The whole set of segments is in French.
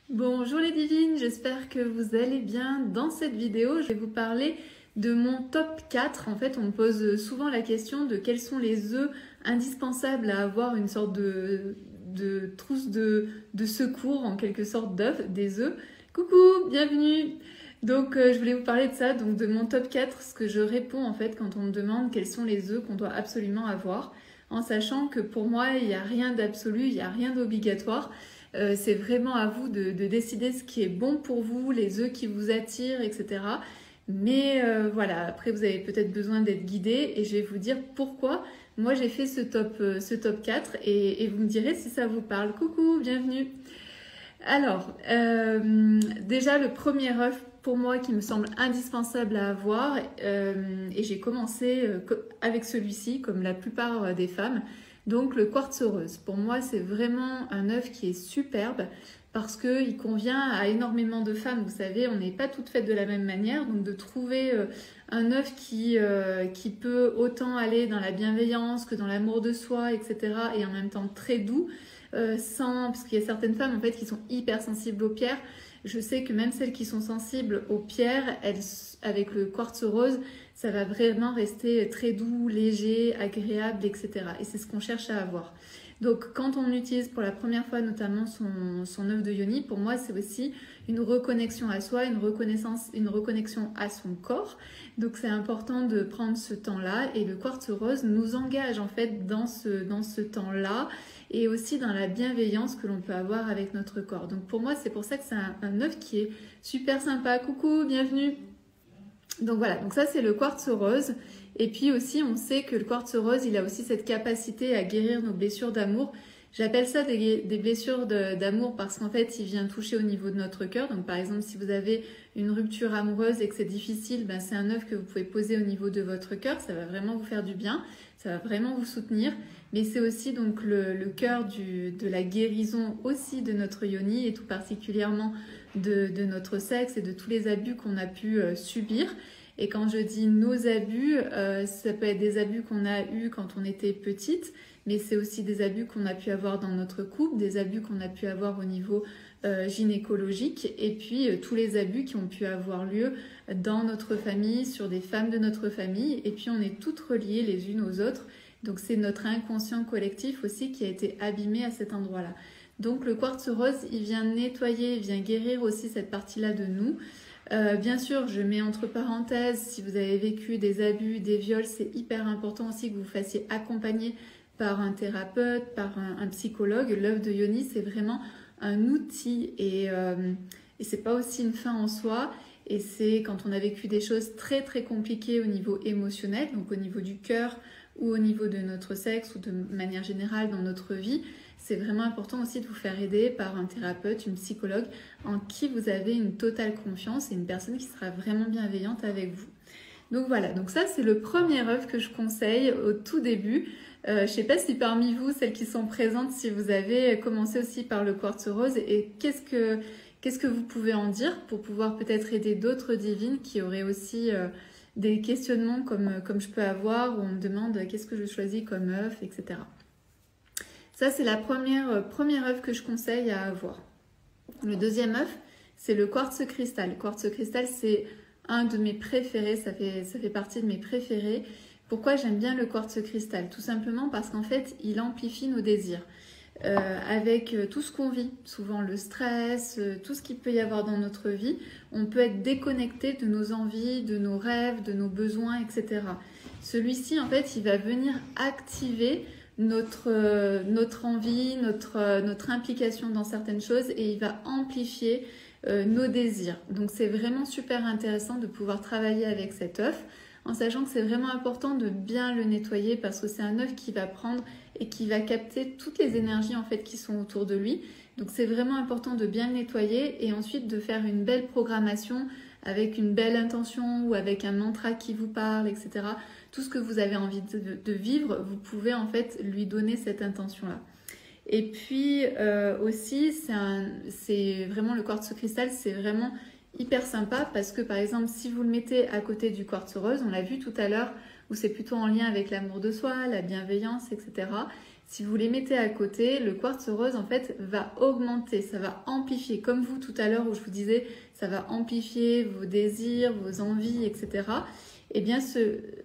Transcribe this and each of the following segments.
Bonjour les divines, j'espère que vous allez bien. Dans cette vidéo, je vais vous parler de mon top 4. En fait, on me pose souvent la question de quels sont les œufs indispensables à avoir une sorte de trousse de secours, en quelque sorte d'œufs, des œufs. Coucou, bienvenue. Donc, je voulais vous parler de ça, donc de mon top 4, ce que je réponds en fait quand on me demande quels sont les œufs qu'on doit absolument avoir, en sachant que pour moi, il n'y a rien d'absolu, il n'y a rien d'obligatoire. C'est vraiment à vous de décider ce qui est bon pour vous, les œufs qui vous attirent, etc. Mais voilà, après vous avez peut-être besoin d'être guidé et je vais vous dire pourquoi moi j'ai fait ce top 4 et vous me direz si ça vous parle. Coucou, bienvenue. Alors, déjà le premier œuf pour moi qui me semble indispensable à avoir, et j'ai commencé avec celui-ci comme la plupart des femmes. Donc le quartz rose, pour moi c'est vraiment un œuf qui est superbe parce qu'il convient à énormément de femmes. Vous savez, on n'est pas toutes faites de la même manière, donc de trouver un œuf qui peut autant aller dans la bienveillance que dans l'amour de soi, etc. et en même temps très doux, parce qu'il y a certaines femmes en fait qui sont hyper sensibles aux pierres. Je sais que même celles qui sont sensibles aux pierres, avec le quartz rose, ça va vraiment rester très doux, léger, agréable, etc. Et c'est ce qu'on cherche à avoir. Donc quand on utilise pour la première fois notamment son œuf de yoni, pour moi c'est aussi une reconnexion à soi, une reconnexion à son corps. Donc c'est important de prendre ce temps-là et le quartz rose nous engage en fait dans ce temps-là et aussi dans la bienveillance que l'on peut avoir avec notre corps. Donc pour moi c'est pour ça que c'est un œuf qui est super sympa. Coucou, bienvenue. Donc voilà, donc ça c'est le quartz rose. Et puis aussi on sait que le quartz rose il a aussi cette capacité à guérir nos blessures d'amour. J'appelle ça des blessures d'amour parce qu'en fait il vient toucher au niveau de notre cœur. Donc par exemple si vous avez une rupture amoureuse et que c'est difficile, ben, c'est un œuf que vous pouvez poser au niveau de votre cœur. Ça va vraiment vous faire du bien, ça va vraiment vous soutenir. Mais c'est aussi donc le cœur de la guérison aussi de notre yoni et tout particulièrement de notre sexe et de tous les abus qu'on a pu subir. Et quand je dis nos abus, ça peut être des abus qu'on a eus quand on était petite, mais c'est aussi des abus qu'on a pu avoir dans notre couple, des abus qu'on a pu avoir au niveau gynécologique, et puis tous les abus qui ont pu avoir lieu dans notre famille, sur des femmes de notre famille, et puis on est toutes reliées les unes aux autres, donc c'est notre inconscient collectif aussi qui a été abîmé à cet endroit-là. Donc le quartz rose, il vient nettoyer, il vient guérir aussi cette partie-là de nous. Bien sûr, je mets entre parenthèses, si vous avez vécu des abus, des viols, c'est hyper important aussi que vous vous fassiez accompagner par un thérapeute, par un psychologue. L'œuf de yoni, c'est vraiment un outil et c'est pas aussi une fin en soi. Et c'est quand on a vécu des choses très très compliquées au niveau émotionnel, donc au niveau du cœur ou au niveau de notre sexe ou de manière générale dans notre vie, c'est vraiment important aussi de vous faire aider par un thérapeute, une psychologue en qui vous avez une totale confiance et une personne qui sera vraiment bienveillante avec vous. Donc voilà, donc ça c'est le premier œuf que je conseille au tout début. Je ne sais pas si parmi vous, celles qui sont présentes, si vous avez commencé aussi par le quartz rose et qu'est-ce que vous pouvez en dire pour pouvoir peut-être aider d'autres divines qui auraient aussi des questionnements comme je peux avoir où on me demande qu'est-ce que je choisis comme œuf, etc. Ça, c'est la première œuf que je conseille à avoir. Le deuxième œuf, c'est le quartz cristal. Le quartz cristal, c'est un de mes préférés, ça fait partie de mes préférés. Pourquoi j'aime bien le quartz cristal? Tout simplement parce qu'en fait, il amplifie nos désirs. Avec tout ce qu'on vit, souvent le stress, tout ce qu'il peut y avoir dans notre vie, on peut être déconnecté de nos envies, de nos rêves, de nos besoins, etc. Celui-ci, en fait, il va venir activer notre envie, notre implication dans certaines choses et il va amplifier nos désirs. Donc c'est vraiment super intéressant de pouvoir travailler avec cet œuf en sachant que c'est vraiment important de bien le nettoyer parce que c'est un œuf qui va prendre et qui va capter toutes les énergies en fait qui sont autour de lui. Donc c'est vraiment important de bien le nettoyer et ensuite de faire une belle programmation avec une belle intention ou avec un mantra qui vous parle, etc. Tout ce que vous avez envie de vivre, vous pouvez en fait lui donner cette intention-là. Et puis aussi, c'est vraiment le quartz cristal, c'est vraiment hyper sympa parce que par exemple, si vous le mettez à côté du quartz rose, on l'a vu tout à l'heure, où c'est plutôt en lien avec l'amour de soi, la bienveillance, etc. si vous les mettez à côté, le quartz rose en fait va augmenter, ça va amplifier. Comme vous tout à l'heure où je vous disais, ça va amplifier vos désirs, vos envies, etc. Eh bien,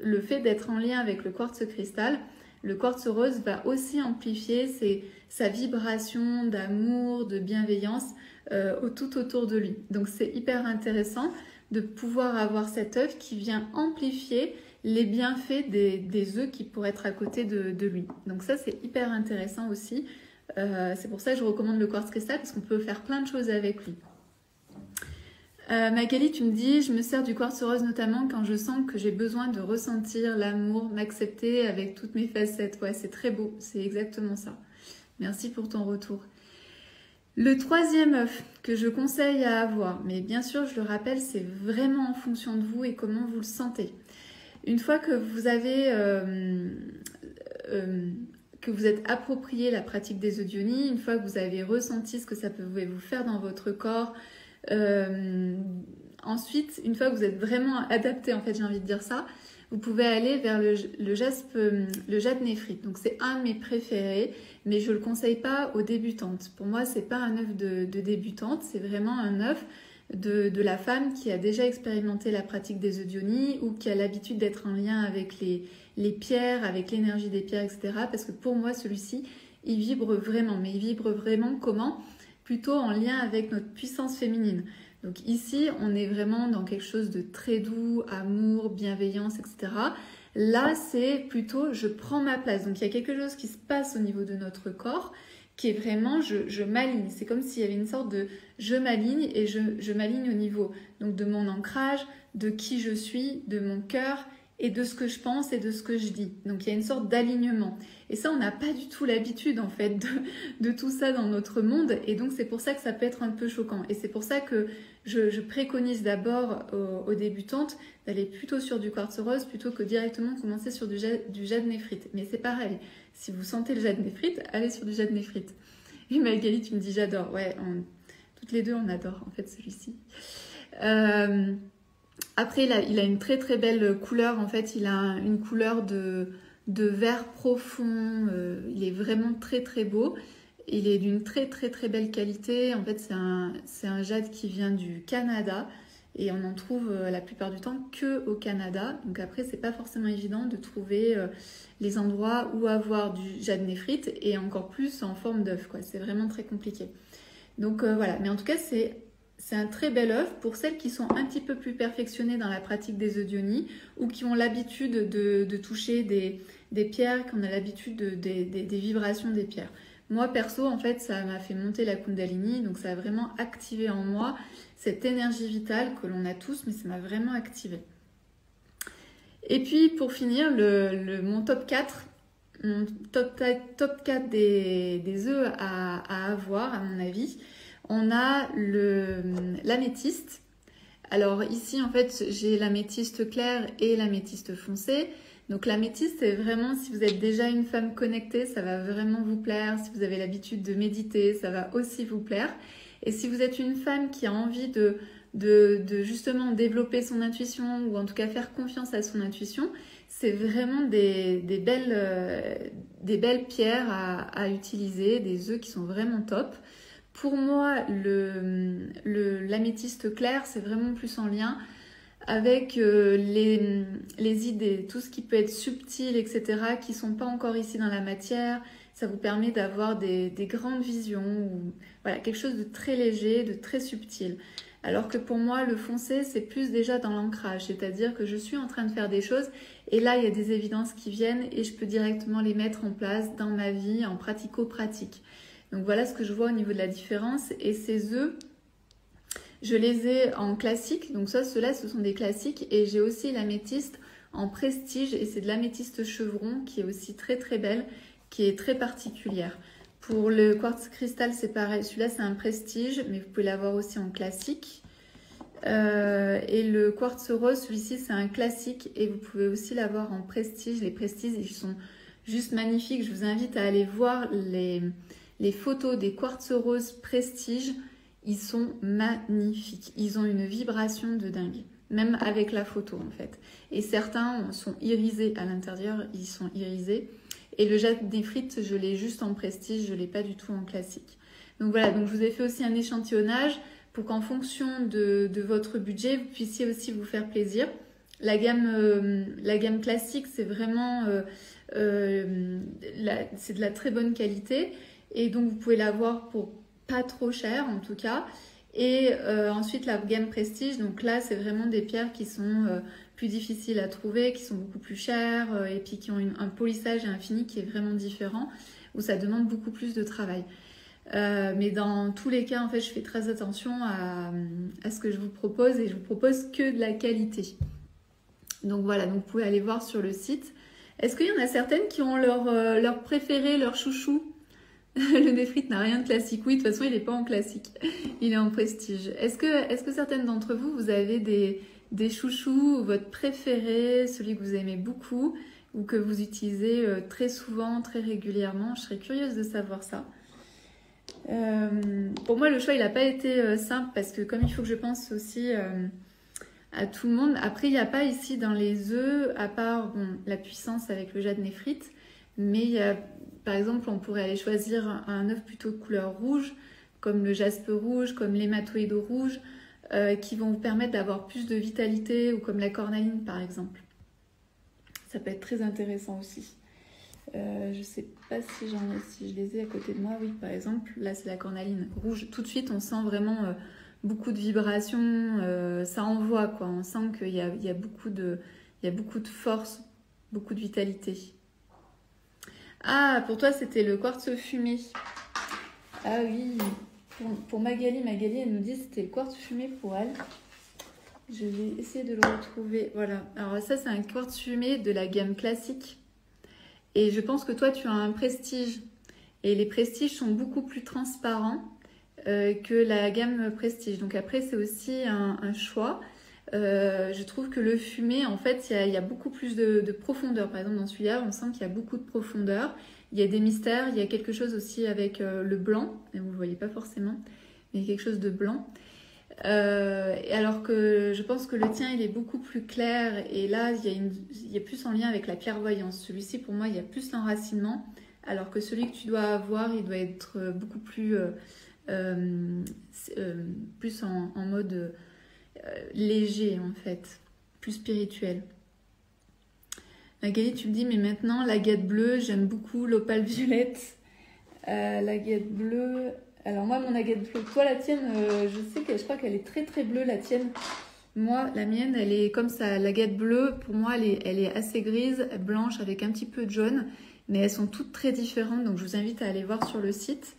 le fait d'être en lien avec le quartz cristal, le quartz rose va aussi amplifier sa vibration d'amour, de bienveillance tout autour de lui. Donc c'est hyper intéressant de pouvoir avoir cette œuvre qui vient amplifier les bienfaits des œufs qui pourraient être à côté de lui. Donc ça c'est hyper intéressant aussi. C'est pour ça que je recommande le quartz cristal parce qu'on peut faire plein de choses avec lui. Magali, tu me dis, je me sers du quartz rose notamment quand je sens que j'ai besoin de ressentir l'amour, m'accepter avec toutes mes facettes. Ouais, c'est très beau, c'est exactement ça. Merci pour ton retour. Le troisième œuf que je conseille à avoir, mais bien sûr, je le rappelle, c'est vraiment en fonction de vous et comment vous le sentez. Une fois que vous avez que vous êtes approprié la pratique des œudionis, une fois que vous avez ressenti ce que ça pouvait vous faire dans votre corps, ensuite, une fois que vous êtes vraiment adapté, en fait, j'ai envie de dire ça, vous pouvez aller vers le jade néphrite. Donc c'est un de mes préférés, mais je ne le conseille pas aux débutantes. Pour moi, c'est pas un œuf de débutante, c'est vraiment un œuf de la femme qui a déjà expérimenté la pratique des œudionis ou qui a l'habitude d'être en lien avec les pierres, avec l'énergie des pierres, etc. Parce que pour moi, celui-ci, il vibre vraiment. Mais il vibre vraiment comment? Plutôt en lien avec notre puissance féminine. Donc ici, on est vraiment dans quelque chose de très doux, amour, bienveillance, etc. Là, c'est plutôt je prends ma place. Donc il y a quelque chose qui se passe au niveau de notre corps qui est vraiment je m'aligne. C'est comme s'il y avait une sorte de je m'aligne et je m'aligne au niveau donc de mon ancrage, de qui je suis, de mon cœur et de ce que je pense et de ce que je dis. Donc il y a une sorte d'alignement. Et ça, on n'a pas du tout l'habitude en fait de tout ça dans notre monde. Et donc c'est pour ça que ça peut être un peu choquant. Et c'est pour ça que je préconise d'abord aux débutantes d'aller plutôt sur du quartz rose plutôt que directement commencer sur du jade néphrite. Mais c'est pareil, si vous sentez le jade néphrite, allez sur du jade néphrite. Et Magali, tu me dis j'adore. Ouais, toutes les deux on adore en fait celui-ci. Après, il a une très très belle couleur. En fait, il a une couleur de vert profond. Il est vraiment très très beau. Il est d'une très très très belle qualité. En fait, c'est un jade qui vient du Canada. Et on en trouve la plupart du temps que au Canada. Donc après, c'est pas forcément évident de trouver les endroits où avoir du jade néphrite. Et encore plus en forme d'œuf, quoi. C'est vraiment très compliqué. Donc voilà. Mais en tout cas, c'est un très bel œuf pour celles qui sont un petit peu plus perfectionnées dans la pratique des œudionis ou qui ont l'habitude de toucher des pierres, qu'on a l'habitude des vibrations des pierres. Moi, perso, en fait, ça m'a fait monter la Kundalini, donc ça a vraiment activé en moi cette énergie vitale que l'on a tous, mais ça m'a vraiment activé. Et puis, pour finir, mon top 4, mon top 4 des œufs à avoir, à mon avis, on a l'améthyste. Alors ici, en fait, j'ai l'améthyste clair et l'améthyste foncé. Donc l'améthyste, c'est vraiment, si vous êtes déjà une femme connectée, ça va vraiment vous plaire. Si vous avez l'habitude de méditer, ça va aussi vous plaire. Et si vous êtes une femme qui a envie de justement développer son intuition ou en tout cas faire confiance à son intuition, c'est vraiment des belles pierres à utiliser, des œufs qui sont vraiment top. Pour moi, l'améthyste clair, c'est vraiment plus en lien avec les idées, tout ce qui peut être subtil, etc., qui ne sont pas encore ici dans la matière. Ça vous permet d'avoir des grandes visions, ou, voilà, quelque chose de très léger, de très subtil. Alors que pour moi, le foncé, c'est plus déjà dans l'ancrage, c'est-à-dire que je suis en train de faire des choses et là, il y a des évidences qui viennent et je peux directement les mettre en place dans ma vie, en pratico-pratique. Donc voilà ce que je vois au niveau de la différence. Et ces œufs, je les ai en classique. Donc ça, ceux-là, ce sont des classiques. Et j'ai aussi l'améthyste en prestige. Et c'est de l'améthyste chevron qui est aussi très très belle, qui est très particulière. Pour le quartz cristal, c'est pareil. Celui-là, c'est un prestige, mais vous pouvez l'avoir aussi en classique. Et le quartz rose, celui-ci, c'est un classique. Et vous pouvez aussi l'avoir en prestige. Les prestiges, ils sont juste magnifiques. Je vous invite à aller voir les photos des quartz roses prestige, ils sont magnifiques. Ils ont une vibration de dingue, même avec la photo en fait. Et certains sont irisés à l'intérieur, ils sont irisés. Et le jade néphrite, je l'ai juste en prestige, je ne l'ai pas du tout en classique. Donc voilà, donc je vous ai fait aussi un échantillonnage pour qu'en fonction de votre budget, vous puissiez aussi vous faire plaisir. La gamme classique, c'est vraiment c'est de la très bonne qualité. Et donc, vous pouvez l'avoir pour pas trop cher, en tout cas. Et ensuite, la gamme prestige. Donc là, c'est vraiment des pierres qui sont plus difficiles à trouver, qui sont beaucoup plus chères et puis qui ont un polissage et un fini qui est vraiment différent, où ça demande beaucoup plus de travail. Mais dans tous les cas, en fait, je fais très attention à ce que je vous propose et je vous propose que de la qualité. Donc voilà, donc vous pouvez aller voir sur le site. Est-ce qu'il y en a certaines qui ont leur préféré, leur chouchou? Le néphrite n'a rien de classique. Oui, de toute façon, il n'est pas en classique. Il est en prestige. Est-ce que certaines d'entre vous, vous avez des chouchous, votre préféré, celui que vous aimez beaucoup ou que vous utilisez très souvent, très régulièrement? Je serais curieuse de savoir ça. Pour moi, le choix, il n'a pas été simple parce que comme il faut que je pense aussi à tout le monde. Après, il n'y a pas ici dans les œufs, à part la puissance avec le jade néphrite, mais il y a, par exemple, on pourrait aller choisir un œuf plutôt de couleur rouge, comme le jaspe rouge, comme l'hématoïdo rouge, qui vont vous permettre d'avoir plus de vitalité, ou comme la cornaline, par exemple. Ça peut être très intéressant aussi. Je ne sais pas si je les ai à côté de moi. Oui, par exemple, là, c'est la cornaline rouge. Tout de suite, on sent vraiment beaucoup de vibrations. Ça envoie, quoi. On sent qu'il y a beaucoup de force, beaucoup de vitalité. Ah, pour toi, c'était le quartz fumé. Ah oui, pour Magali, elle nous dit que c'était le quartz fumé pour elle. Je vais essayer de le retrouver. Voilà, alors ça, c'est un quartz fumé de la gamme classique. Et je pense que toi, tu as un prestige. Et les prestiges sont beaucoup plus transparents que la gamme prestige. Donc après, c'est aussi un choix. Je trouve que le fumé, en fait, il y a beaucoup plus de profondeur. Par exemple, dans celui-là, on sent qu'il y a beaucoup de profondeur. Il y a des mystères. Il y a quelque chose aussi avec le blanc. Et vous ne le voyez pas forcément, mais il y a quelque chose de blanc. Alors que je pense que le tien, il est beaucoup plus clair. Et là, il y a plus en lien avec la clairvoyance. Celui-ci, pour moi, il y a plus l'enracinement. Alors que celui que tu dois avoir, il doit être beaucoup plus, plus en mode... léger en fait, plus spirituel. Magali, tu me dis, mais maintenant l'agate bleue, j'aime beaucoup l'opale violette. L'agate bleue, alors moi mon agate bleue, toi la tienne, je crois qu'elle est très très bleue la tienne. Moi la mienne, elle est comme ça, l'agate bleue, pour moi elle est assez grise, blanche avec un petit peu de jaune, mais elles sont toutes très différentes, donc je vous invite à aller voir sur le site.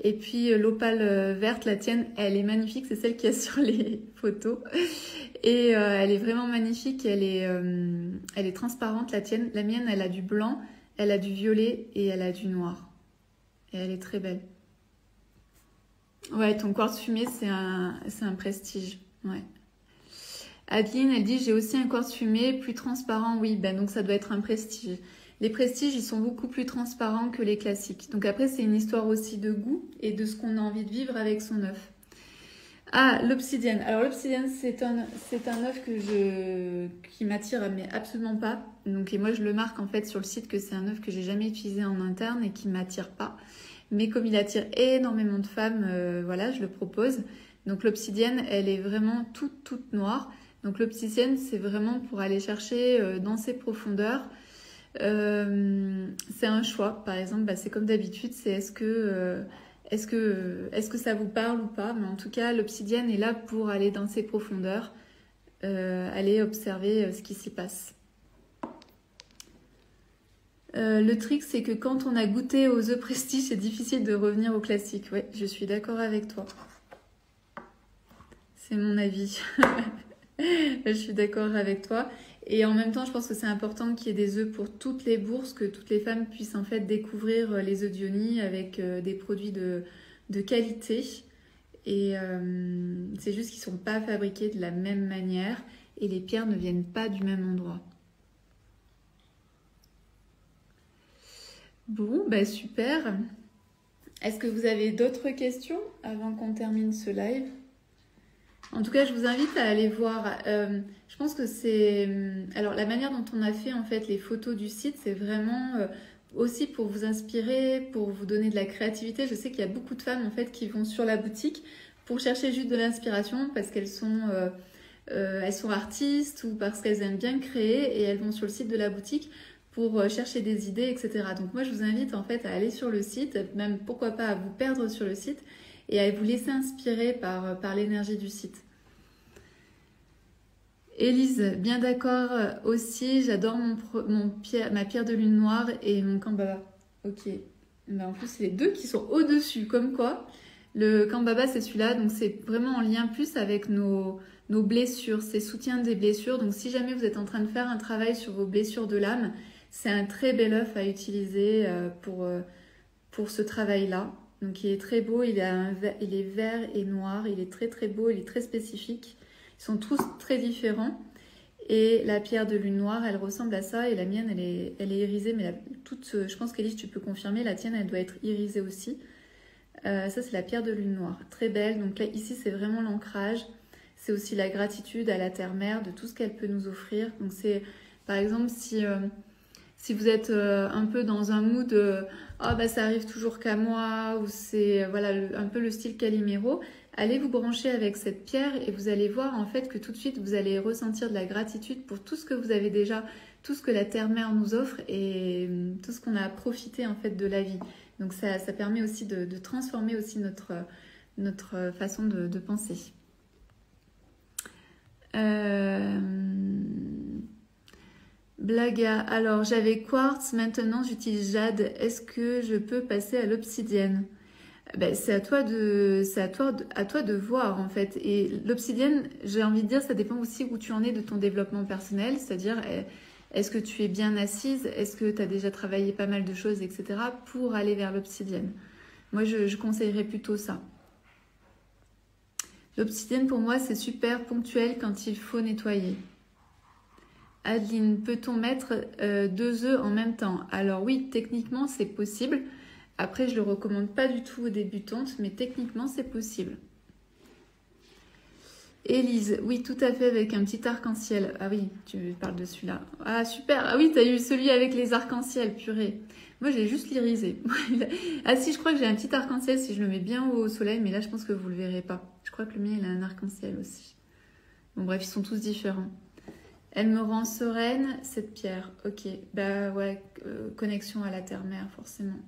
Et puis l'opale verte, la tienne, elle est magnifique, c'est celle qu'il y a sur les photos. Et elle est vraiment magnifique, elle est transparente, la tienne. La mienne, elle a du blanc, elle a du violet et elle a du noir. Et elle est très belle. Ouais, ton quartz fumé, c'est un prestige. Ouais. Adeline, elle dit, j'ai aussi un quartz fumé plus transparent. Oui, ben donc ça doit être un prestige. Les prestiges, ils sont beaucoup plus transparents que les classiques. Donc après, c'est une histoire aussi de goût et de ce qu'on a envie de vivre avec son œuf. Ah, l'obsidienne. Alors l'obsidienne, c'est un œuf qui m'attire, mais absolument pas. Donc, et moi, je le marque en fait sur le site que c'est un œuf que j'ai jamais utilisé en interne et qui m'attire pas. Mais comme il attire énormément de femmes, voilà, je le propose. Donc l'obsidienne, elle est vraiment toute noire. Donc l'obsidienne, c'est vraiment pour aller chercher dans ses profondeurs. C'est un choix, par exemple, bah, c'est comme d'habitude, c'est est-ce que ça vous parle ou pas, mais en tout cas l'obsidienne est là pour aller dans ses profondeurs, aller observer ce qui s'y passe. Le truc, c'est que quand on a goûté aux œufs prestige, c'est difficile de revenir au classique. Ouais, je suis d'accord avec toi, c'est mon avis. Je suis d'accord avec toi. Et en même temps, je pense que c'est important qu'il y ait des œufs pour toutes les bourses, que toutes les femmes puissent en fait découvrir les œufs d'Ioni avec des produits de qualité. Et c'est juste qu'ils ne sont pas fabriqués de la même manière et les pierres ne viennent pas du même endroit. Bon, bah super. Est-ce que vous avez d'autres questions avant qu'on termine ce live ? En tout cas, je vous invite à aller voir. Je pense que c'est... Alors, la manière dont on a fait en fait les photos du site, c'est vraiment aussi pour vous inspirer, pour vous donner de la créativité. Je sais qu'il y a beaucoup de femmes en fait qui vont sur la boutique pour chercher juste de l'inspiration parce qu'elles sont artistes ou parce qu'elles aiment bien créer et elles vont sur le site de la boutique pour chercher des idées, etc. Donc moi je vous invite en fait à aller sur le site, même pourquoi pas à vous perdre sur le site et à vous laisser inspirer par l'énergie du site. Élise, bien d'accord aussi, j'adore ma pierre de lune noire et mon Kambaba. Ok, ben, en plus c'est les deux qui sont au-dessus, comme quoi. Le Kambaba c'est celui-là, donc c'est vraiment en lien plus avec nos blessures, c'est soutien des blessures. Donc si jamais vous êtes en train de faire un travail sur vos blessures de l'âme, c'est un très bel œuf à utiliser pour ce travail-là. Donc il est très beau, il est vert et noir, il est très très beau, il est très spécifique. Ils sont tous très différents. Et la pierre de lune noire, elle ressemble à ça. Et la mienne, elle est irisée. Mais je pense qu'Élise, tu peux confirmer, la tienne, elle doit être irisée aussi. Ça, c'est la pierre de lune noire. Très belle. Donc là, ici, c'est vraiment l'ancrage. C'est aussi la gratitude à la terre-mère de tout ce qu'elle peut nous offrir. Donc c'est, par exemple, si vous êtes un peu dans un mood oh, bah, ça arrive toujours qu'à moi, ou c'est voilà, un peu le style Calimero, allez vous brancher avec cette pierre et vous allez voir en fait que tout de suite vous allez ressentir de la gratitude pour tout ce que vous avez déjà, tout ce que la terre-mère nous offre et tout ce qu'on a profité en fait de la vie. Donc ça permet aussi de transformer aussi notre façon de penser. Blaga, alors j'avais quartz, maintenant j'utilise jade. Est-ce que je peux passer à l'obsidienne? Ben, c'est à toi de voir en fait. Et l'obsidienne, j'ai envie de dire, ça dépend aussi où tu en es de ton développement personnel. C'est-à-dire, est-ce que tu es bien assise? Est-ce que tu as déjà travaillé pas mal de choses, etc. pour aller vers l'obsidienne? Moi, je conseillerais plutôt ça. L'obsidienne, pour moi, c'est super ponctuel quand il faut nettoyer. Adeline, peut-on mettre 2 œufs en même temps? Alors oui, techniquement, c'est possible. Après, je ne le recommande pas du tout aux débutantes, mais techniquement, c'est possible. Élise, oui, tout à fait, avec un petit arc-en-ciel. Ah oui, tu parles de celui-là. Ah, super. Ah oui, tu as eu celui avec les arcs-en-ciel, purée. Moi, j'ai juste l'irisé. Ah si, je crois que j'ai un petit arc-en-ciel si je le mets bien au soleil, mais là, je pense que vous ne le verrez pas. Je crois que le mien, il a un arc-en-ciel aussi. Bon, bref, ils sont tous différents. Elle me rend sereine, cette pierre. Ok, bah ouais, connexion à la terre-mère, forcément.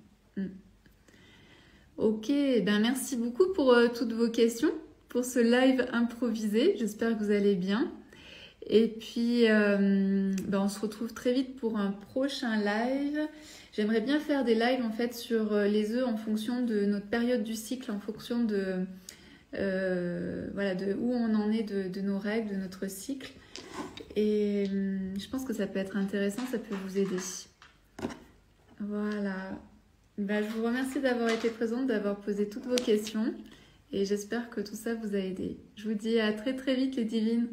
Ok, ben merci beaucoup pour toutes vos questions, pour ce live improvisé. J'espère que vous allez bien. Et puis, on se retrouve très vite pour un prochain live. J'aimerais bien faire des lives en fait sur les œufs en fonction de notre période du cycle, en fonction de où on en est de nos règles, de notre cycle. Et je pense que ça peut être intéressant, ça peut vous aider. Voilà. Ben, je vous remercie d'avoir été présente, d'avoir posé toutes vos questions. Et j'espère que tout ça vous a aidé. Je vous dis à très très vite les divines.